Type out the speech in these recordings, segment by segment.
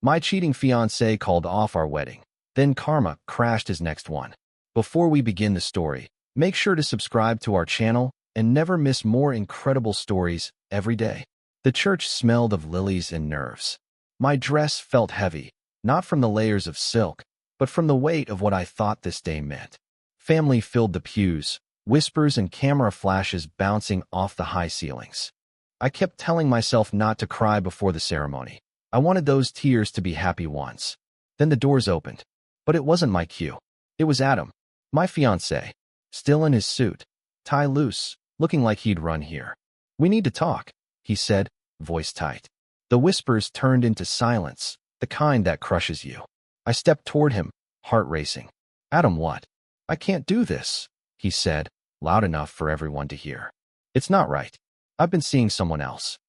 My cheating fiancé called off our wedding. Then karma crashed his next one. Before we begin the story, make sure to subscribe to our channel and never miss more incredible stories every day. The church smelled of lilies and nerves. My dress felt heavy, not from the layers of silk, but from the weight of what I thought this day meant. Family filled the pews, whispers and camera flashes bouncing off the high ceilings. I kept telling myself not to cry before the ceremony. I wanted those tears to be happy ones. Then the doors opened. But it wasn't my cue. It was Adam, my fiancé, still in his suit, tie loose, looking like he'd run here. "We need to talk," he said, voice tight. The whispers turned into silence, the kind that crushes you. I stepped toward him, heart racing. "Adam, what?" "I can't do this," he said, loud enough for everyone to hear. "It's not right. I've been seeing someone else."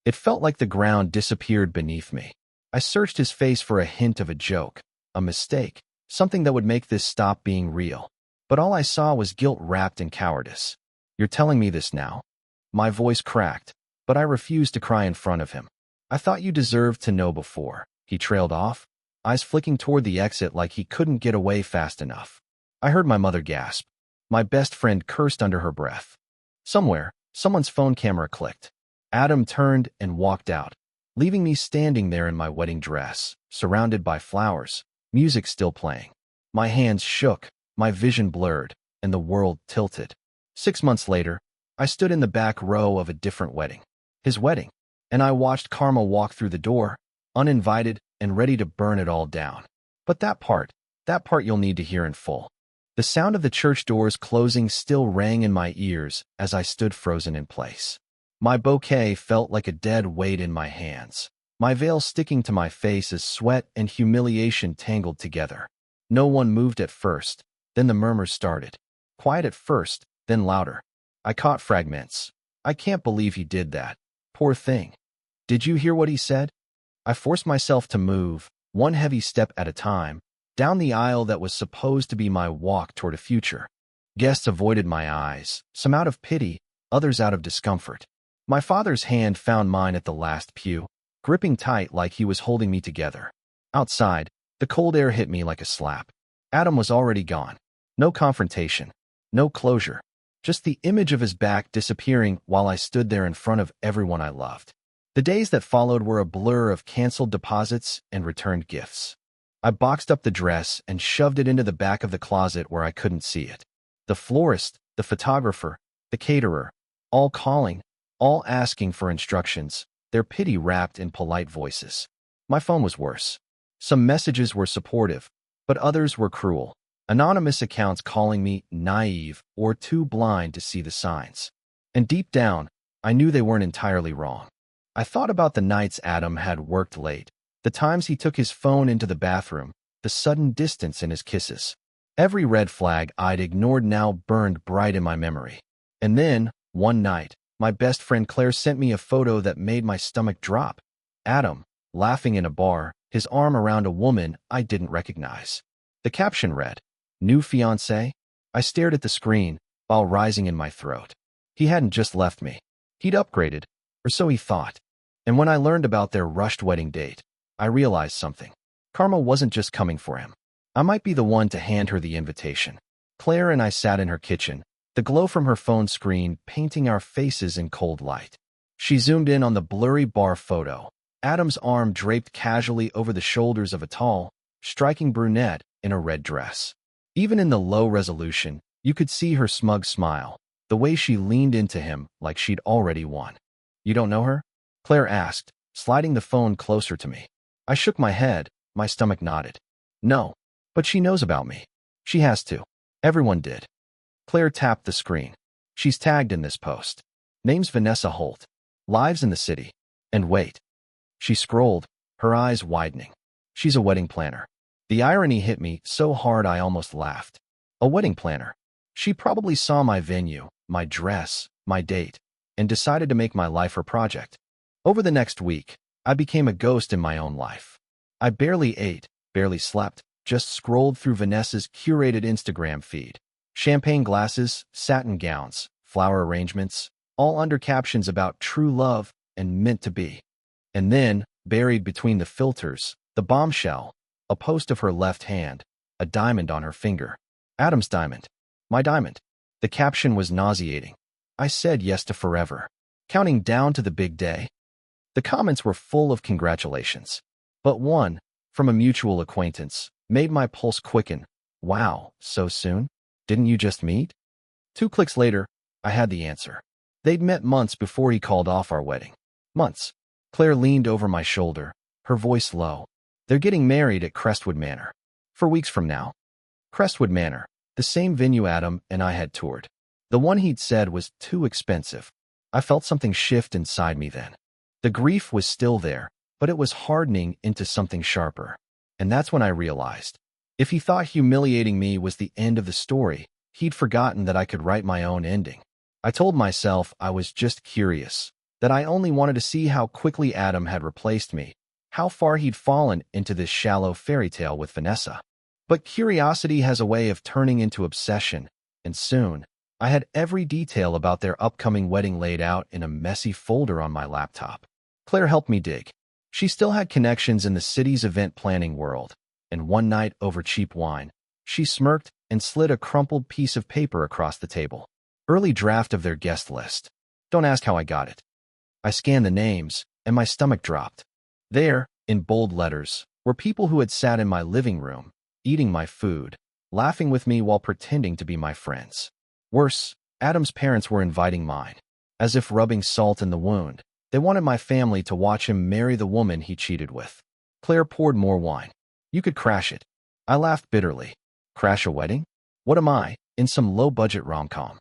It felt like the ground disappeared beneath me. I searched his face for a hint of a joke, a mistake, something that would make this stop being real. But all I saw was guilt wrapped in cowardice. "You're telling me this now?" My voice cracked, but I refused to cry in front of him. "I thought you deserved to know before," he trailed off, eyes flicking toward the exit like he couldn't get away fast enough. I heard my mother gasp. My best friend cursed under her breath. Somewhere, someone's phone camera clicked. Adam turned and walked out, leaving me standing there in my wedding dress, surrounded by flowers, music still playing. My hands shook, my vision blurred, and the world tilted. 6 months later, I stood in the back row of a different wedding. His wedding. And I watched karma walk through the door, uninvited and ready to burn it all down. But that part you'll need to hear in full. The sound of the church doors closing still rang in my ears as I stood frozen in place. My bouquet felt like a dead weight in my hands, my veil sticking to my face as sweat and humiliation tangled together. No one moved at first, then the murmurs started. Quiet at first, then louder. I caught fragments. "I can't believe he did that. Poor thing. Did you hear what he said?" I forced myself to move, one heavy step at a time, down the aisle that was supposed to be my walk toward a future. Guests avoided my eyes, some out of pity, others out of discomfort. My father's hand found mine at the last pew, gripping tight like he was holding me together. Outside, the cold air hit me like a slap. Adam was already gone. No confrontation, no closure, just the image of his back disappearing while I stood there in front of everyone I loved. The days that followed were a blur of canceled deposits and returned gifts. I boxed up the dress and shoved it into the back of the closet where I couldn't see it. The florist, the photographer, the caterer, all calling, all asking for instructions, their pity wrapped in polite voices. My phone was worse. Some messages were supportive, but others were cruel. Anonymous accounts calling me naive or too blind to see the signs. And deep down, I knew they weren't entirely wrong. I thought about the nights Adam had worked late, the times he took his phone into the bathroom, the sudden distance in his kisses. Every red flag I'd ignored now burned bright in my memory. And then, one night, my best friend Claire sent me a photo that made my stomach drop. Adam, laughing in a bar, his arm around a woman I didn't recognize. The caption read, "New fiancé?" I stared at the screen, while rising in my throat. He hadn't just left me. He'd upgraded, or so he thought. And when I learned about their rushed wedding date, I realized something. Karma wasn't just coming for him. I might be the one to hand her the invitation. Claire and I sat in her kitchen, the glow from her phone screen painting our faces in cold light. She zoomed in on the blurry bar photo, Adam's arm draped casually over the shoulders of a tall, striking brunette in a red dress. Even in the low resolution, you could see her smug smile, the way she leaned into him like she'd already won. "You don't know her?" Claire asked, sliding the phone closer to me. I shook my head, my stomach knotted. "No, but she knows about me. She has to. Everyone did." Claire tapped the screen. "She's tagged in this post. Name's Vanessa Holt. Lives in the city. And wait." She scrolled, her eyes widening. "She's a wedding planner." The irony hit me so hard I almost laughed. A wedding planner. She probably saw my venue, my dress, my date, and decided to make my life her project. Over the next week, I became a ghost in my own life. I barely ate, barely slept, just scrolled through Vanessa's curated Instagram feed. Champagne glasses, satin gowns, flower arrangements, all under captions about true love and meant to be. And then, buried between the filters, The bombshell, a post of her left hand, a diamond on her finger. Adam's diamond. My diamond. The caption was nauseating. I said yes to forever. Counting down to the big day. The comments were full of congratulations. But one, from a mutual acquaintance, made my pulse quicken. Wow, so soon? Didn't you just meet? 2 clicks later, I had the answer. They'd met months before he called off our wedding. Months. Claire leaned over my shoulder, her voice low. They're getting married at Crestwood Manor. 4 weeks from now. Crestwood Manor, the same venue Adam and I had toured. The one he'd said was too expensive. I felt something shift inside me then. The grief was still there, but it was hardening into something sharper. And that's when I realized, if he thought humiliating me was the end of the story, he'd forgotten that I could write my own ending. I told myself I was just curious, that I only wanted to see how quickly Adam had replaced me, how far he'd fallen into this shallow fairy tale with Vanessa. But curiosity has a way of turning into obsession, and soon, I had every detail about their upcoming wedding laid out in a messy folder on my laptop. Claire helped me dig. She still had connections in the city's event planning world, and one night over cheap wine, she smirked and slid a crumpled piece of paper across the table. Early draft of their guest list. Don't ask how I got it. I scanned the names, and my stomach dropped. There, in bold letters, were people who had sat in my living room, eating my food, laughing with me while pretending to be my friends. Worse, Adam's parents were inviting mine. As if rubbing salt in the wound, they wanted my family to watch him marry the woman he cheated with. Claire poured more wine. You could crash it. I laughed bitterly. Crash a wedding? What am I, in some low-budget rom-com?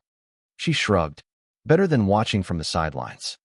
She shrugged. Better than watching from the sidelines.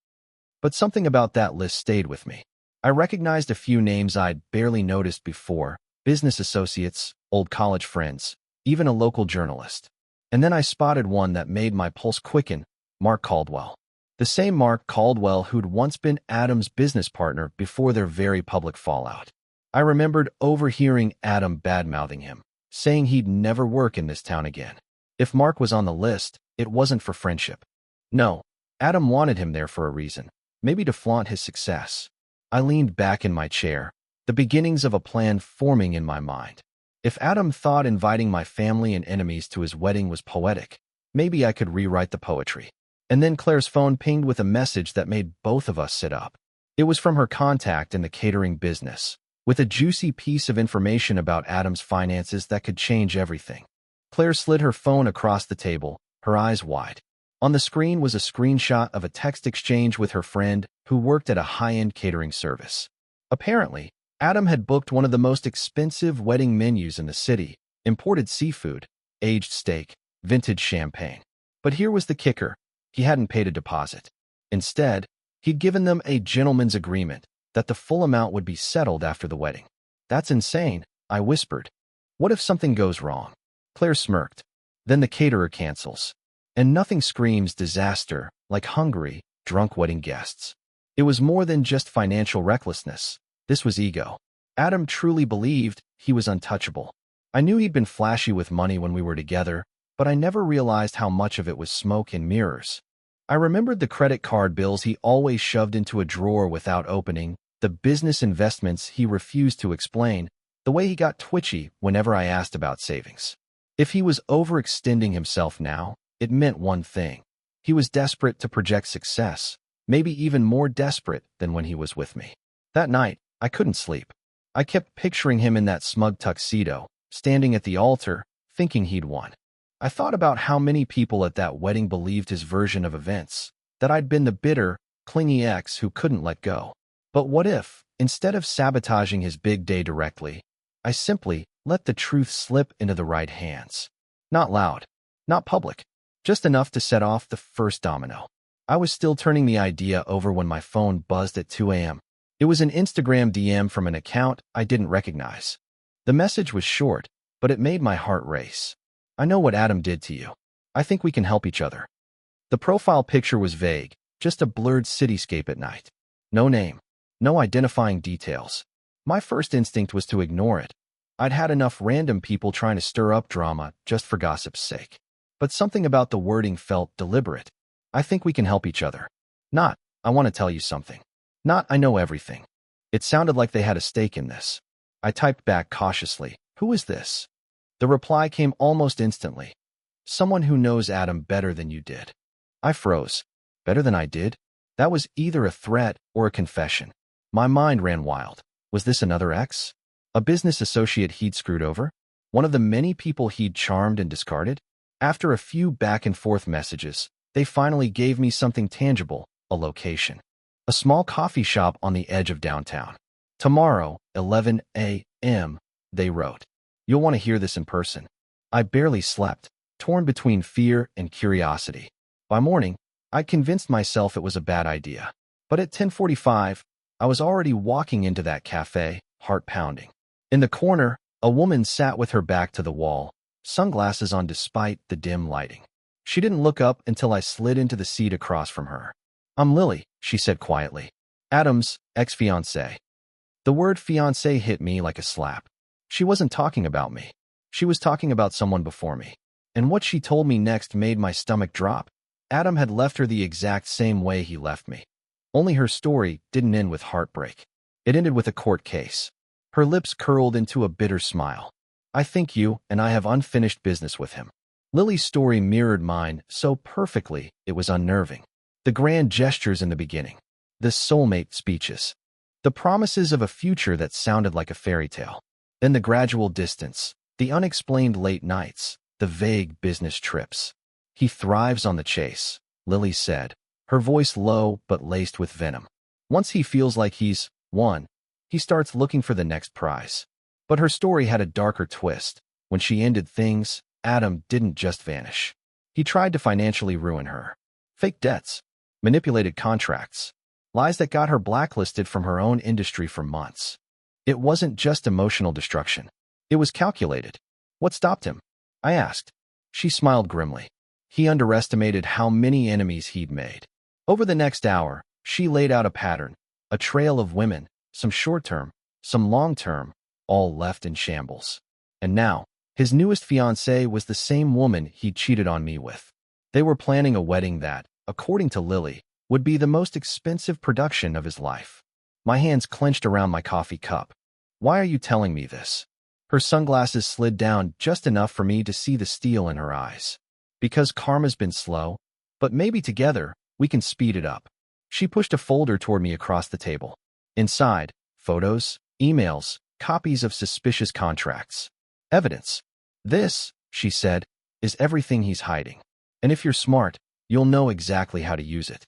But something about that list stayed with me. I recognized a few names I'd barely noticed before, business associates, old college friends, even a local journalist. And then I spotted one that made my pulse quicken, Mark Caldwell. The same Mark Caldwell who'd once been Adam's business partner before their very public fallout. I remembered overhearing Adam badmouthing him, saying he'd never work in this town again. If Mark was on the list, it wasn't for friendship. No, Adam wanted him there for a reason, maybe to flaunt his success. I leaned back in my chair, the beginnings of a plan forming in my mind. If Adam thought inviting my family and enemies to his wedding was poetic, maybe I could rewrite the poetry. And then Claire's phone pinged with a message that made both of us sit up. It was from her contact in the catering business, with a juicy piece of information about Adam's finances that could change everything. Claire slid her phone across the table, her eyes wide. On the screen was a screenshot of a text exchange with her friend who worked at a high-end catering service. Apparently, Adam had booked one of the most expensive wedding menus in the city, imported seafood, aged steak, vintage champagne. But here was the kicker. He hadn't paid a deposit. Instead, he'd given them a gentleman's agreement that the full amount would be settled after the wedding. That's insane, I whispered. What if something goes wrong? Claire smirked. Then the caterer cancels. And nothing screams disaster like hungry, drunk wedding guests. It was more than just financial recklessness. This was ego. Adam truly believed he was untouchable. I knew he'd been flashy with money when we were together, but I never realized how much of it was smoke and mirrors. I remembered the credit card bills he always shoved into a drawer without opening, the business investments he refused to explain, the way he got twitchy whenever I asked about savings. If he was overextending himself now, it meant one thing. He was desperate to project success, maybe even more desperate than when he was with me. That night, I couldn't sleep. I kept picturing him in that smug tuxedo, standing at the altar, thinking he'd won. I thought about how many people at that wedding believed his version of events, that I'd been the bitter, clingy ex who couldn't let go. But what if, instead of sabotaging his big day directly, I simply let the truth slip into the right hands? Not loud, not public, just enough to set off the first domino. I was still turning the idea over when my phone buzzed at 2 a.m. It was an Instagram DM from an account I didn't recognize. The message was short, but it made my heart race. I know what Adam did to you. I think we can help each other. The profile picture was vague, just a blurred cityscape at night. No name, no identifying details. My first instinct was to ignore it. I'd had enough random people trying to stir up drama just for gossip's sake. But something about the wording felt deliberate. I think we can help each other. Not, I want to tell you something. Not, I know everything. It sounded like they had a stake in this. I typed back cautiously, "Who is this?" The reply came almost instantly. "Someone who knows Adam better than you did." I froze. Better than I did? That was either a threat or a confession. My mind ran wild. Was this another ex? A business associate he'd screwed over? One of the many people he'd charmed and discarded? After a few back-and-forth messages, they finally gave me something tangible, a location. A small coffee shop on the edge of downtown. Tomorrow, 11 a.m., they wrote. You'll want to hear this in person. I barely slept, torn between fear and curiosity. By morning, I'd convinced myself it was a bad idea. But at 10:45, I was already walking into that cafe, heart pounding. In the corner, a woman sat with her back to the wall, sunglasses on despite the dim lighting. She didn't look up until I slid into the seat across from her. "I'm Lily," she said quietly. "Adam's ex-fiancé." The word fiancé hit me like a slap. She wasn't talking about me. She was talking about someone before me. And what she told me next made my stomach drop. Adam had left her the exact same way he left me. Only her story didn't end with heartbreak. It ended with a court case. Her lips curled into a bitter smile. "I think you and I have unfinished business with him." Lily's story mirrored mine so perfectly it was unnerving. The grand gestures in the beginning. The soulmate speeches. The promises of a future that sounded like a fairy tale. Then the gradual distance. The unexplained late nights. The vague business trips. "He thrives on the chase," Lily said, her voice low but laced with venom. "Once he feels like he's won, he starts looking for the next prize." But her story had a darker twist. When she ended things, Adam didn't just vanish. He tried to financially ruin her. Fake debts, manipulated contracts, lies that got her blacklisted from her own industry for months. It wasn't just emotional destruction. It was calculated. "What stopped him?" I asked. She smiled grimly. He underestimated how many enemies he'd made. Over the next hour, she laid out a pattern, a trail of women, some short-term, some long-term, all left in shambles. And now, his newest fiancée was the same woman he'd cheated on me with. They were planning a wedding that, according to Lily, would be the most expensive production of his life. My hands clenched around my coffee cup. "Why are you telling me this?" Her sunglasses slid down just enough for me to see the steel in her eyes. "Because karma's been slow, but maybe together, we can speed it up." She pushed a folder toward me across the table. Inside, photos, emails, copies of suspicious contracts. Evidence. "This," she said, "is everything he's hiding. And if you're smart, you'll know exactly how to use it."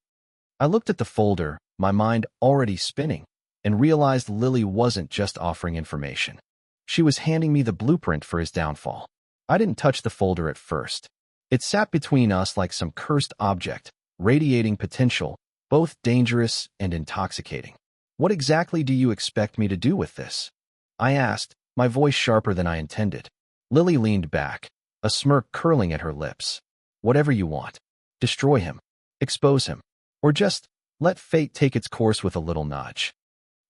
I looked at the folder, my mind already spinning, and realized Lily wasn't just offering information. She was handing me the blueprint for his downfall. I didn't touch the folder at first. It sat between us like some cursed object, radiating potential, both dangerous and intoxicating. "What exactly do you expect me to do with this?" I asked, my voice sharper than I intended. Lily leaned back, a smirk curling at her lips. "Whatever you want. Destroy him. Expose him. Or just let fate take its course with a little nudge."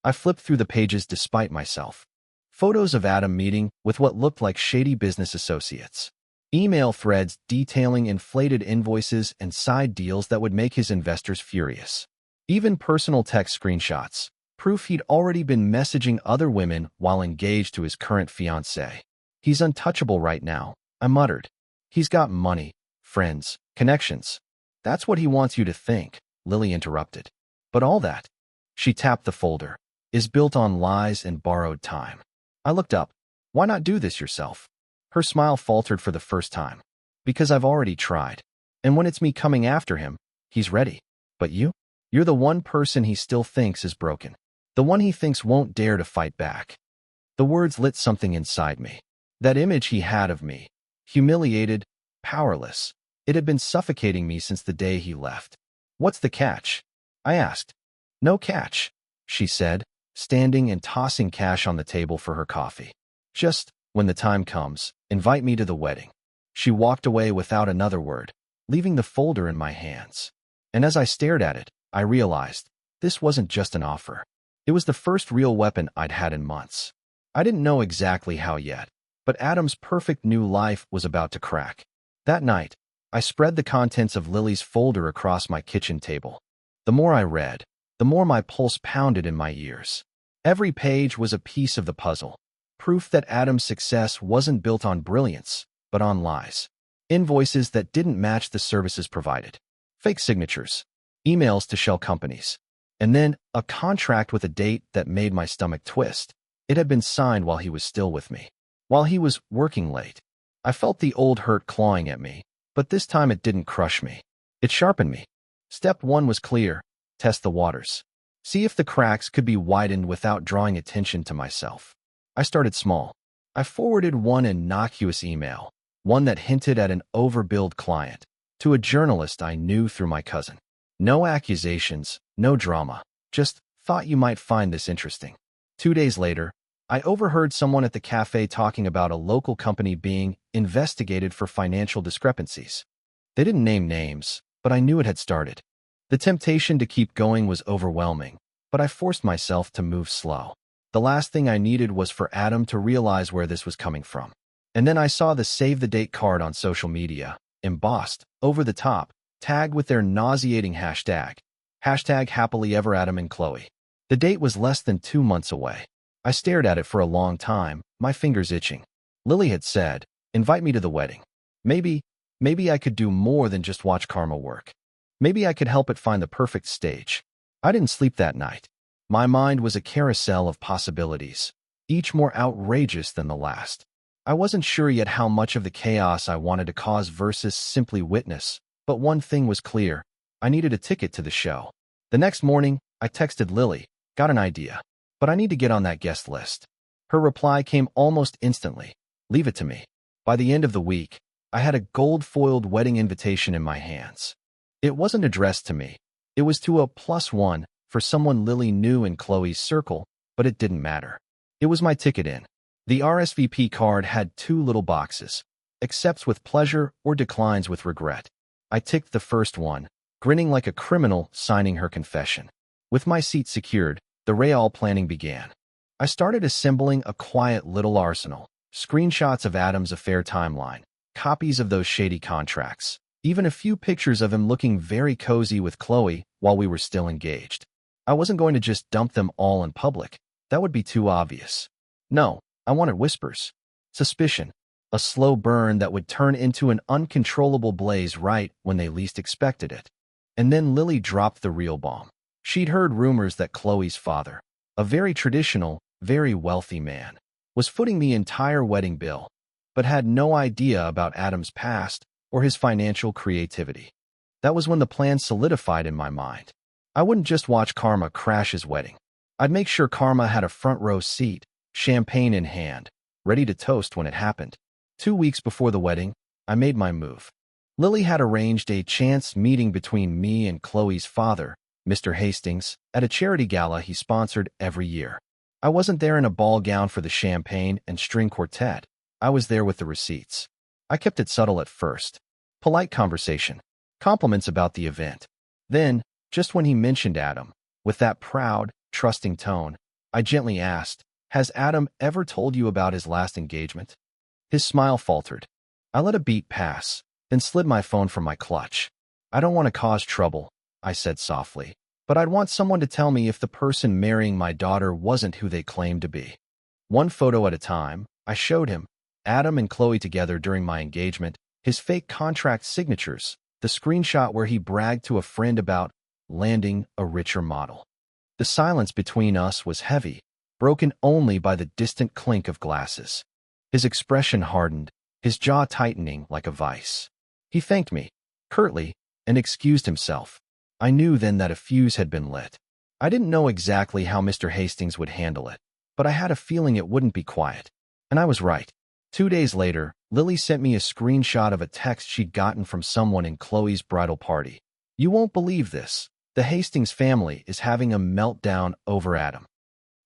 I flipped through the pages despite myself. Photos of Adam meeting with what looked like shady business associates. Email threads detailing inflated invoices and side deals that would make his investors furious. Even personal text screenshots, proof he'd already been messaging other women while engaged to his current fiancée. "He's untouchable right now," I muttered. "He's got money, friends, connections." "That's what he wants you to think," Lily interrupted. "But all that," she tapped the folder, "is built on lies and borrowed time." I looked up. "Why not do this yourself?" Her smile faltered for the first time. "Because I've already tried. And when it's me coming after him, he's ready. But you? You're the one person he still thinks is broken. The one he thinks won't dare to fight back." The words lit something inside me. That image he had of me, humiliated, powerless, it had been suffocating me since the day he left. "What's the catch?" I asked. "No catch," she said, standing and tossing cash on the table for her coffee. "Just, when the time comes, invite me to the wedding." She walked away without another word, leaving the folder in my hands. And as I stared at it, I realized this wasn't just an offer. It was the first real weapon I'd had in months. I didn't know exactly how yet, but Adam's perfect new life was about to crack. That night, I spread the contents of Lily's folder across my kitchen table. The more I read, the more my pulse pounded in my ears. Every page was a piece of the puzzle, Proof that Adam's success wasn't built on brilliance, but on lies. Invoices that didn't match the services provided. Fake signatures. Emails to shell companies. And then a contract with a date that made my stomach twist. It had been signed while he was still with me. While he was working late. I felt the old hurt clawing at me, but this time it didn't crush me. It sharpened me. Step 1 was clear. Test the waters. See if the cracks could be widened without drawing attention to myself. I started small. I forwarded one innocuous email, one that hinted at an overbilled client, to a journalist I knew through my cousin. No accusations, no drama, just thought you might find this interesting. 2 days later, I overheard someone at the cafe talking about a local company being investigated for financial discrepancies. They didn't name names, but I knew it had started. The temptation to keep going was overwhelming, but I forced myself to move slow. The last thing I needed was for Adam to realize where this was coming from. And then I saw the save the date card on social media, embossed, over the top, tagged with their nauseating hashtag. Hashtag happily ever Adam and Chloe. The date was less than 2 months away. I stared at it for a long time, my fingers itching. Lily had said, invite me to the wedding. Maybe I could do more than just watch karma work. Maybe I could help it find the perfect stage. I didn't sleep that night. My mind was a carousel of possibilities, each more outrageous than the last. I wasn't sure yet how much of the chaos I wanted to cause versus simply witness, but one thing was clear. I needed a ticket to the show. The next morning, I texted Lily, got an idea, but I need to get on that guest list. Her reply came almost instantly. Leave it to me. By the end of the week, I had a gold-foiled wedding invitation in my hands. It wasn't addressed to me. It was to a +1 for someone Lily knew in Chloe's circle, but it didn't matter. It was my ticket in. The RSVP card had 2 little boxes, accepts with pleasure or declines with regret. I ticked the first one, grinning like a criminal signing her confession. With my seat secured, the real planning began. I started assembling a quiet little arsenal, screenshots of Adam's affair timeline, copies of those shady contracts, even a few pictures of him looking very cozy with Chloe while we were still engaged. I wasn't going to just dump them all in public. That would be too obvious. No, I wanted whispers. Suspicion. A slow burn that would turn into an uncontrollable blaze right when they least expected it. And then Lily dropped the real bomb. She'd heard rumors that Chloe's father, a very traditional, very wealthy man, was footing the entire wedding bill, but had no idea about Adam's past or his financial creativity. That was when the plan solidified in my mind. I wouldn't just watch Karma crash his wedding. I'd make sure Karma had a front row seat, champagne in hand, ready to toast when it happened. 2 weeks before the wedding, I made my move. Lily had arranged a chance meeting between me and Chloe's father, Mr. Hastings, at a charity gala he sponsored every year. I wasn't there in a ball gown for the champagne and string quartet. I was there with the receipts. I kept it subtle at first. Polite conversation. Compliments about the event. Then, just when he mentioned Adam, with that proud, trusting tone, I gently asked, has Adam ever told you about his last engagement? His smile faltered. I let a beat pass, then slid my phone from my clutch. I don't want to cause trouble, I said softly, but I'd want someone to tell me if the person marrying my daughter wasn't who they claimed to be. One photo at a time, I showed him, Adam and Chloe together during my engagement, his fake contract signatures, the screenshot where he bragged to a friend about landing a richer model. The silence between us was heavy, broken only by the distant clink of glasses. His expression hardened, his jaw tightening like a vice. He thanked me, curtly, and excused himself. I knew then that a fuse had been lit. I didn't know exactly how Mr. Hastings would handle it, but I had a feeling it wouldn't be quiet. And I was right. 2 days later, Lily sent me a screenshot of a text she'd gotten from someone in Chloe's bridal party. You won't believe this. The Hastings family is having a meltdown over Adam.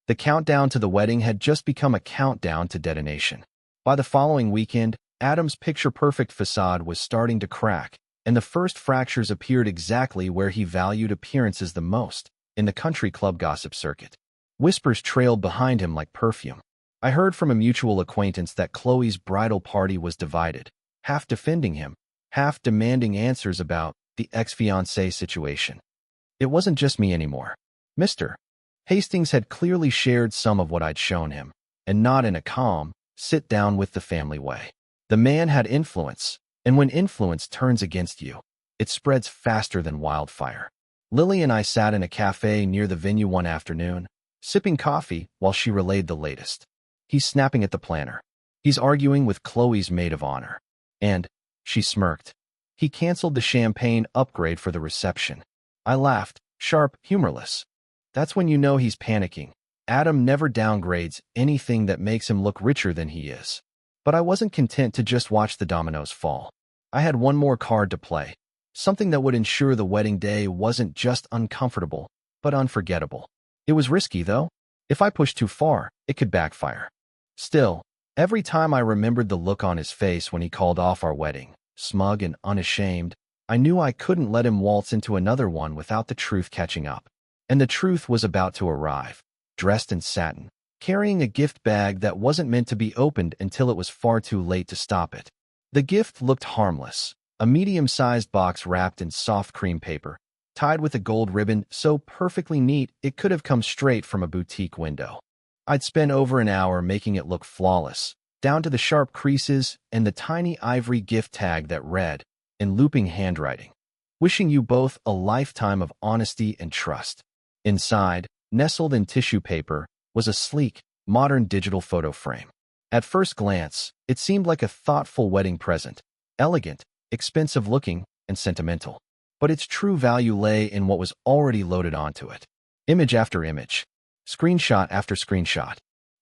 The countdown to the wedding had just become a countdown to detonation. By the following weekend, Adam's picture-perfect facade was starting to crack, and the first fractures appeared exactly where he valued appearances the most, in the country club gossip circuit. Whispers trailed behind him like perfume. I heard from a mutual acquaintance that Chloe's bridal party was divided, half defending him, half demanding answers about the ex-fiancé situation. It wasn't just me anymore. Mr. Hastings had clearly shared some of what I'd shown him, and not in a calm, sit down with the family way. The man had influence, and when influence turns against you, it spreads faster than wildfire. Lily and I sat in a cafe near the venue one afternoon, sipping coffee while she relayed the latest. He's snapping at the planner. He's arguing with Chloe's maid of honor. And, she smirked, he canceled the champagne upgrade for the reception. I laughed, sharp, humorless. That's when you know he's panicking. Adam never downgrades anything that makes him look richer than he is. But I wasn't content to just watch the dominoes fall. I had one more card to play, something that would ensure the wedding day wasn't just uncomfortable, but unforgettable. It was risky, though. If I pushed too far, it could backfire. Still, every time I remembered the look on his face when he called off our wedding, smug and unashamed, I knew I couldn't let him waltz into another one without the truth catching up. And the truth was about to arrive, dressed in satin, carrying a gift bag that wasn't meant to be opened until it was far too late to stop it. The gift looked harmless, a medium-sized box wrapped in soft cream paper, tied with a gold ribbon so perfectly neat it could have come straight from a boutique window. I'd spent over an hour making it look flawless, down to the sharp creases and the tiny ivory gift tag that read, in looping handwriting, "Wishing you both a lifetime of honesty and trust." Inside, nestled in tissue paper, was a sleek, modern digital photo frame. At first glance, it seemed like a thoughtful wedding present, elegant, expensive-looking, and sentimental. But its true value lay in what was already loaded onto it. Image after image, screenshot after screenshot,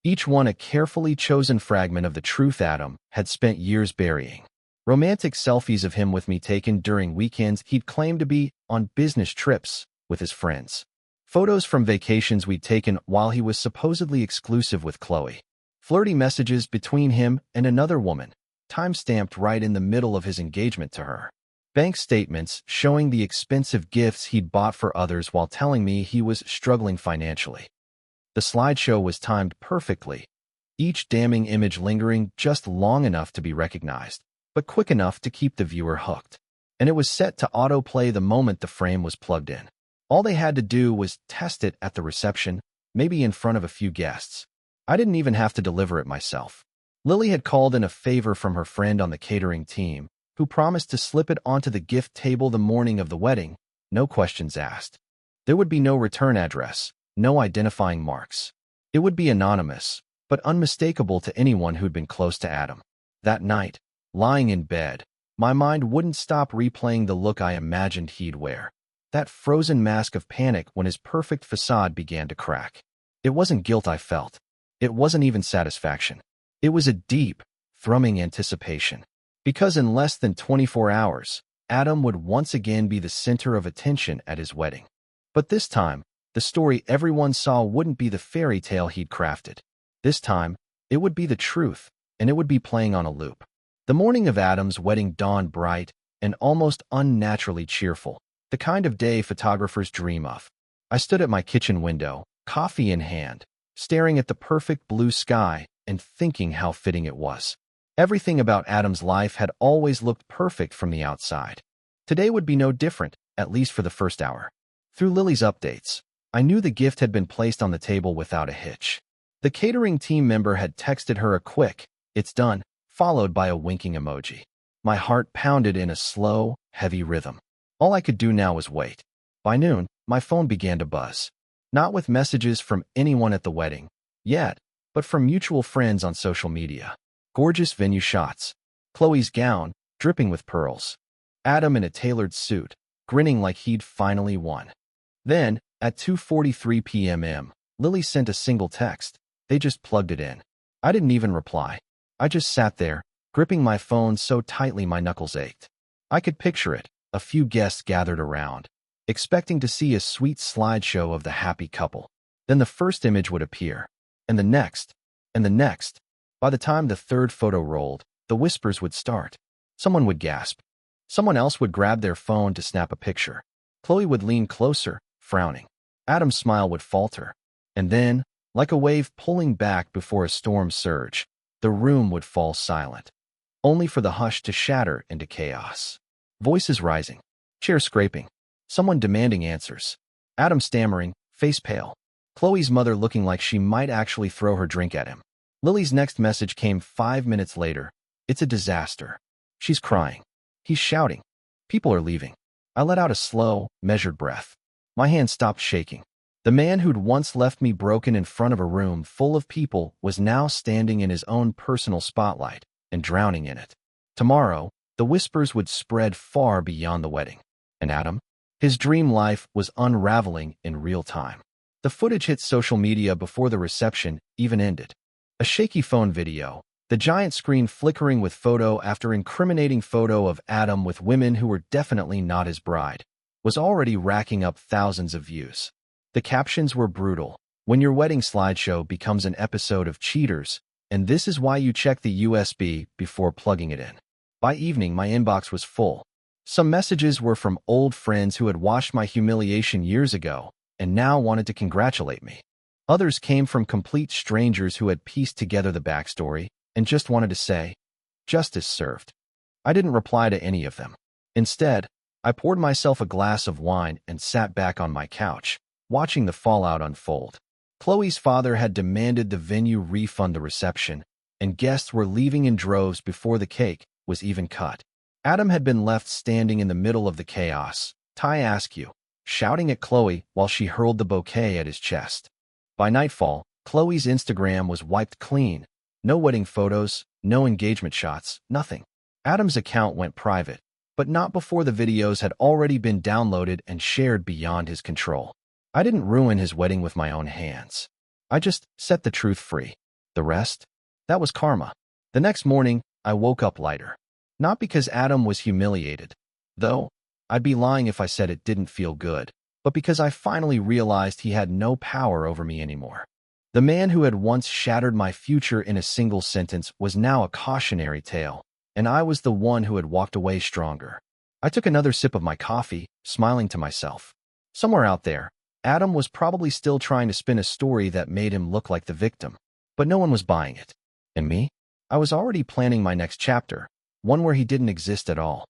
each one a carefully chosen fragment of the truth Adam had spent years burying. Romantic selfies of him with me taken during weekends he'd claimed to be on business trips with his friends. Photos from vacations we'd taken while he was supposedly exclusive with Chloe. Flirty messages between him and another woman, time-stamped right in the middle of his engagement to her. Bank statements showing the expensive gifts he'd bought for others while telling me he was struggling financially. The slideshow was timed perfectly, each damning image lingering just long enough to be recognized, but quick enough to keep the viewer hooked. And it was set to autoplay the moment the frame was plugged in. All they had to do was test it at the reception, maybe in front of a few guests. I didn't even have to deliver it myself. Lily had called in a favor from her friend on the catering team, who promised to slip it onto the gift table the morning of the wedding, no questions asked. There would be no return address, no identifying marks. It would be anonymous, but unmistakable to anyone who'd been close to Adam. That night, lying in bed, my mind wouldn't stop replaying the look I imagined he'd wear. That frozen mask of panic when his perfect facade began to crack. It wasn't guilt I felt. It wasn't even satisfaction. It was a deep, thrumming anticipation. Because in less than 24 hours, Adam would once again be the center of attention at his wedding. But this time, the story everyone saw wouldn't be the fairy tale he'd crafted. This time, it would be the truth, and it would be playing on a loop. The morning of Adam's wedding dawned bright and almost unnaturally cheerful, the kind of day photographers dream of. I stood at my kitchen window, coffee in hand, staring at the perfect blue sky and thinking how fitting it was. Everything about Adam's life had always looked perfect from the outside. Today would be no different, at least for the first hour. Through Lily's updates, I knew the gift had been placed on the table without a hitch. The catering team member had texted her a quick, "It's done," followed by a winking emoji. My heart pounded in a slow, heavy rhythm. All I could do now was wait. By noon, my phone began to buzz. Not with messages from anyone at the wedding, yet, but from mutual friends on social media. Gorgeous venue shots. Chloe's gown, dripping with pearls. Adam in a tailored suit, grinning like he'd finally won. Then, at 2:43 p.m., Lily sent a single text. They just plugged it in. I didn't even reply. I just sat there, gripping my phone so tightly my knuckles ached. I could picture it, a few guests gathered around, expecting to see a sweet slideshow of the happy couple. Then the first image would appear, and the next, and the next. By the time the third photo rolled, the whispers would start. Someone would gasp. Someone else would grab their phone to snap a picture. Chloe would lean closer, frowning. Adam's smile would falter. And then, like a wave pulling back before a storm surge, the room would fall silent, only for the hush to shatter into chaos. Voices rising, chairs scraping, someone demanding answers. Adam stammering, face pale. Chloe's mother looking like she might actually throw her drink at him. Lily's next message came 5 minutes later. It's a disaster. She's crying. He's shouting. People are leaving. I let out a slow, measured breath. My hand stopped shaking. The man who'd once left me broken in front of a room full of people was now standing in his own personal spotlight and drowning in it. Tomorrow, the whispers would spread far beyond the wedding. And Adam? His dream life was unraveling in real time. The footage hit social media before the reception even ended. A shaky phone video, the giant screen flickering with photo after incriminating photo of Adam with women who were definitely not his bride, was already racking up thousands of views. The captions were brutal. When your wedding slideshow becomes an episode of Cheaters, and this is why you check the USB before plugging it in. By evening, my inbox was full. Some messages were from old friends who had watched my humiliation years ago and now wanted to congratulate me. Others came from complete strangers who had pieced together the backstory and just wanted to say, "Justice served." I didn't reply to any of them. Instead, I poured myself a glass of wine and sat back on my couch, watching the fallout unfold. Chloe's father had demanded the venue refund the reception, and guests were leaving in droves before the cake was even cut. Adam had been left standing in the middle of the chaos, Ty Askew, shouting at Chloe while she hurled the bouquet at his chest. By nightfall, Chloe's Instagram was wiped clean. No wedding photos, no engagement shots, nothing. Adam's account went private, but not before the videos had already been downloaded and shared beyond his control. I didn't ruin his wedding with my own hands. I just set the truth free. The rest? That was karma. The next morning, I woke up lighter. Not because Adam was humiliated, though I'd be lying if I said it didn't feel good, but because I finally realized he had no power over me anymore. The man who had once shattered my future in a single sentence was now a cautionary tale, and I was the one who had walked away stronger. I took another sip of my coffee, smiling to myself. Somewhere out there, Adam was probably still trying to spin a story that made him look like the victim, but no one was buying it. And me? I was already planning my next chapter, one where he didn't exist at all.